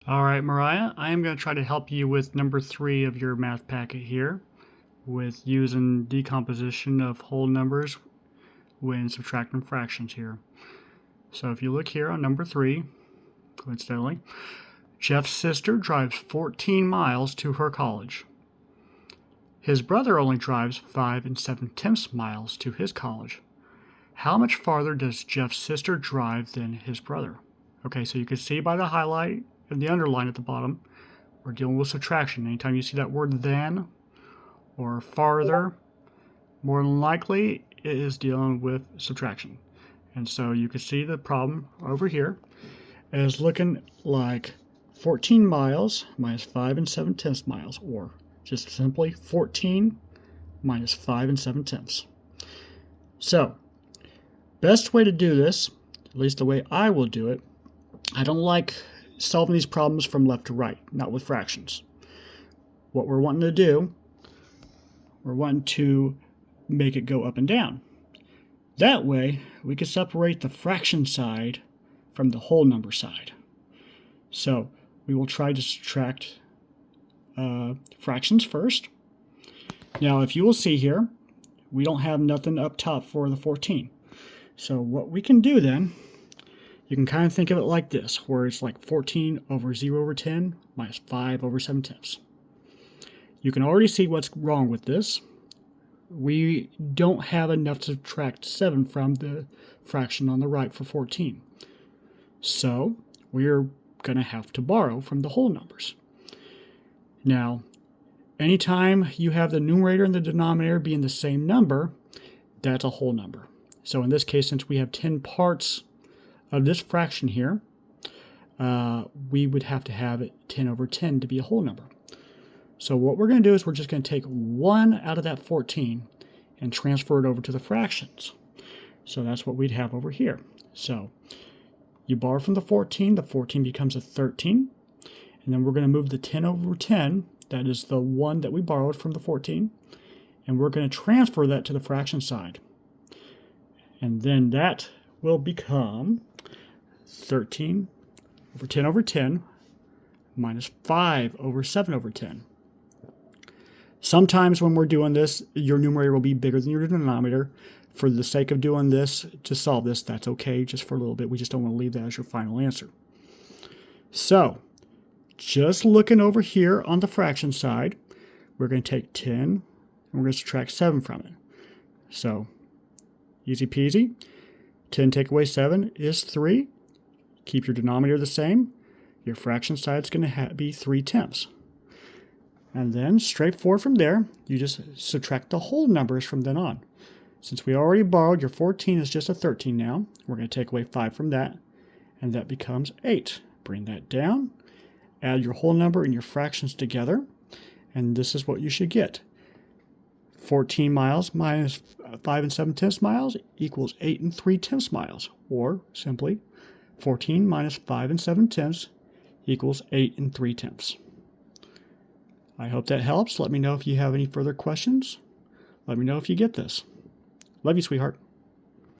All right, Mariah, I am going to try to help you with number 3 of your math packet here with using decomposition of whole numbers when subtracting fractions here. So if you look here on number 3, coincidentally, Jeff's sister drives 14 miles to her college. His brother only drives 5 7/10 miles to his college. How much farther does Jeff's sister drive than his brother? Okay, so you can see by the highlight and the underline at the bottom, we're dealing with subtraction. Anytime you see that word than or farther, more than likely it is dealing with subtraction. And so you can see the problem over here is looking like 14 miles minus 5 7/10 miles, or just simply 14 minus 5 7/10. So, best way to do this, at least the way I will do it, I don't like solving these problems from left to right, not with fractions. What we're wanting to do, we're wanting to make it go up and down. That way, we can separate the fraction side from the whole number side. So, we will try to subtract fractions first. Now, if you will see here, we don't have nothing up top for the 14. So what we can do then, you can kind of think of it like this, where it's like 14 over 0 over 10 minus 5 over 7/10. You can already see what's wrong with this. We don't have enough to subtract 7 from the fraction on the right for 14. So we're going to have to borrow from the whole numbers. Now, anytime you have the numerator and the denominator being the same number, that's a whole number. So in this case, since we have 10 parts of this fraction here, we would have to have it 10 over 10 to be a whole number. So what we're going to do is we're just going to take 1 out of that 14 and transfer it over to the fractions. So that's what we'd have over here. So you borrow from the 14 becomes a 13. And then we're going to move the 10 over 10, that is the 1 that we borrowed from the 14, and we're going to transfer that to the fraction side. And then that will become 13 over 10 over 10 minus 5 over 7 over 10. Sometimes when we're doing this, your numerator will be bigger than your denominator. For the sake of doing this, to solve this, that's okay, just for a little bit. We just don't want to leave that as your final answer. So, just looking over here on the fraction side, we're going to take 10 and we're going to subtract 7 from it. So, easy peasy. 10 take away 7 is 3. Keep your denominator the same. Your fraction side is going to be 3/10. And then, straightforward from there, you just subtract the whole numbers from then on. Since we already borrowed, your 14 is just a 13 now. We're going to take away 5 from that, and that becomes 8. Bring that down. Add your whole number and your fractions together, and this is what you should get. 14 miles minus 5 7/10 miles equals 8 3/10 miles, or simply 14 minus 5 7/10 equals 8 3/10. I hope that helps. Let me know if you have any further questions. Let me know if you get this. Love you, sweetheart.